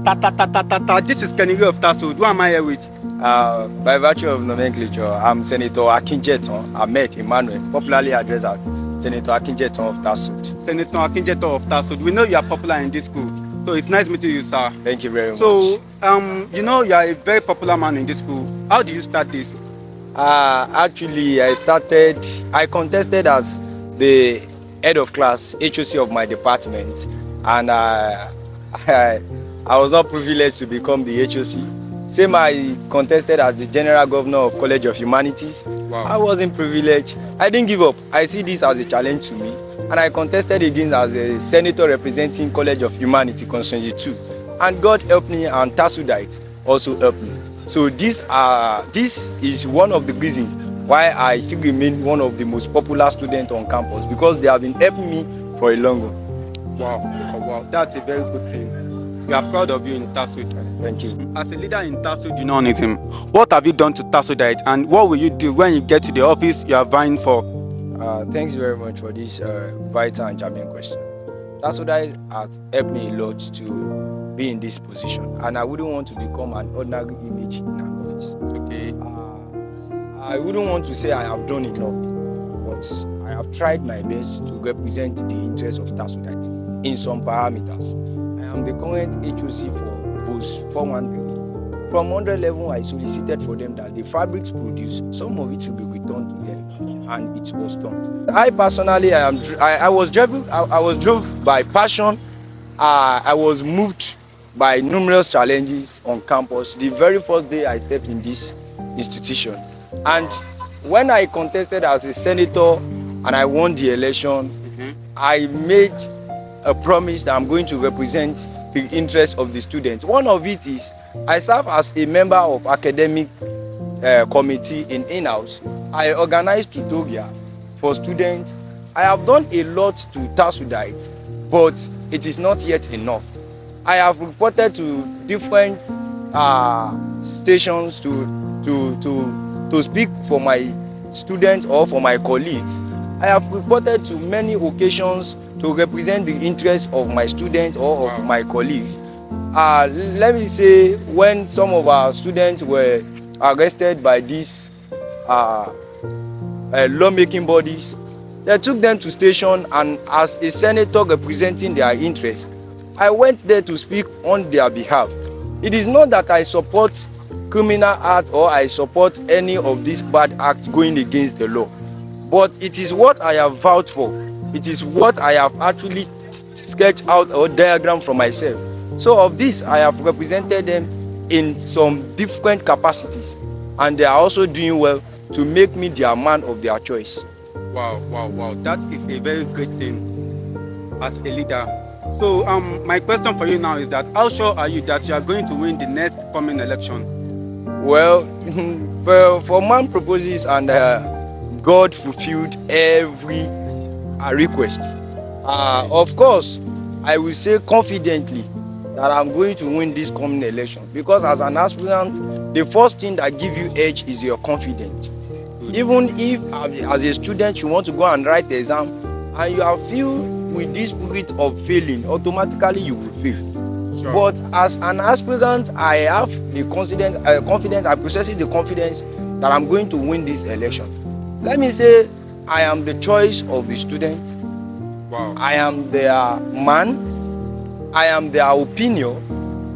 This is Kenny of Tasud. Who am I here with? By virtue of nomenclature, I'm Senator AKINJETAN Ahmed Emmanuel, popularly addressed as Senator AKINJETAN of Tasud. Senator Akinjetan of Tasud. We know you are popular in this school, so it's nice meeting you, sir. Thank you very much. So, you know you are a very popular man in this school. How do you start this? Actually, I contested as the head of class, HOC of my department, and I was not privileged to become the HOC. Same, I contested as the general governor of College of Humanities. Wow. I wasn't privileged. I didn't give up. I see this as a challenge to me, and I contested again as a senator representing College of Humanity constituency 2. And God helped me, and Tasudite also helped me. So this is one of the reasons why I still remain one of the most popular students on campus, because they have been helping me for a long time. Wow, that's a very good thing. We are proud of you in Tasud. Thank you. As a leader in Tasud Unionism, what have you done to Tasudite, and what will you do when you get to the office you are vying for? Thanks very much for this vital and germane question. Tasudite has helped me a lot to be in this position, and I wouldn't want to become an ordinary image in an office. Okay. I wouldn't want to say I have done enough, but I have tried my best to represent the interests of Tasudite in some parameters. I am the current HOC for VOS 413. From 100 level, I solicited for them that the fabrics produced, some of it should be returned to them, and it was done. I personally, I was drove by passion. I was moved by numerous challenges on campus the very first day I stepped in this institution. And when I contested as a senator and I won the election, I made a promise that I'm going to represent the interests of the students. One of it is I serve as a member of academic committee in in-house. I organize tutorial for students. I have done a lot to Tasudite, but it is not yet enough. I have reported to different stations to speak for my students or for my colleagues. I have reported to many occasions to represent the interests of my students or of my colleagues. Let me say, when some of our students were arrested by these lawmaking bodies, they took them to station, and as a senator representing their interests, I went there to speak on their behalf. It is not that I support criminal acts or I support any of these bad acts going against the law, but it is what I have vowed for. It is what I have actually sketched out or diagram for myself. So of this, I have represented them in some different capacities, and they are also doing well to make me their man of their choice. Wow. That is a very great thing as a leader. So my question for you now is that how sure are you that you are going to win the next coming election? Well, for man proposes and God fulfilled every request. Of course, I will say confidently that I'm going to win this coming election, because as an aspirant, the first thing that gives you edge is your confidence. Even if as a student you want to go and write the exam and you are filled with this spirit of failing, automatically you will fail. Sure. But as an aspirant, I have the confidence, I possess the confidence that I'm going to win this election. Let me say, I am the choice of the student. Wow. I am their man. I am their opinion.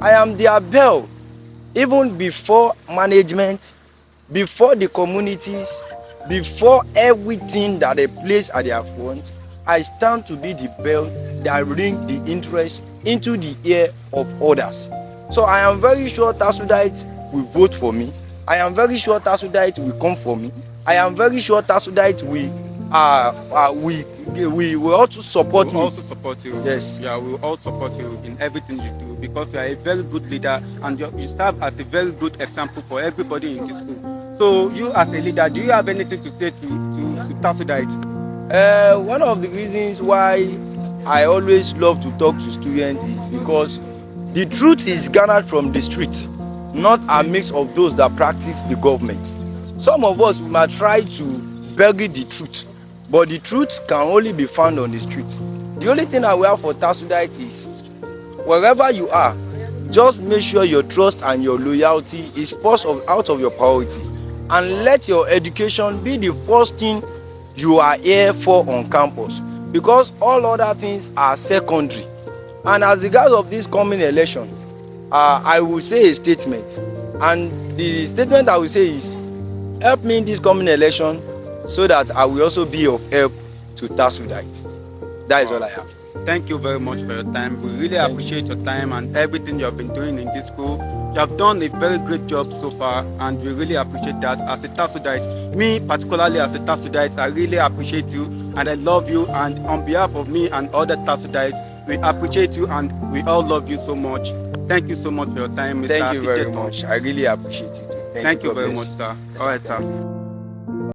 I am their bell. Even before management, before the communities, before everything that they place at their front, I stand to be the bell that ring the interest into the ear of others. So I am very sure Tasudites will vote for me. I am very sure Tasudites will come for me. I am very sure Tasudites will also support me. We will also support you. Yes. Yeah, we will all support you in everything you do, because you are a very good leader and you serve as a very good example for everybody in this school. So you as a leader, do you have anything to say to Tasudites? One of the reasons why I always love to talk to students is because the truth is garnered from the streets, not a mix of those that practice the government. Some of us might try to bury the truth, but the truth can only be found on the streets. The only thing I will have for Tasudite is, wherever you are, just make sure your trust and your loyalty is out of your priority, and let your education be the first thing you are here for on campus, because all other things are secondary. And as regards of this coming election, I will say a statement, and the statement I will say is, help me in this coming election so that I will also be of help to TASUDITE. That is all I have. Thank you very much for your time. We really Thank appreciate your time and everything you have been doing in this school. You have done a very great job so far, and we really appreciate that. As a TASUDITE, me particularly as a TASUDITE, I really appreciate you and I love you. And on behalf of me and other TASUDITEs, we appreciate you and we all love you so much. Thank you so much for your time, Mr. Thank you very AKINJETAN. much. I really appreciate it. Thank you God very bless. much, sir. Yes, All right, sir. sir.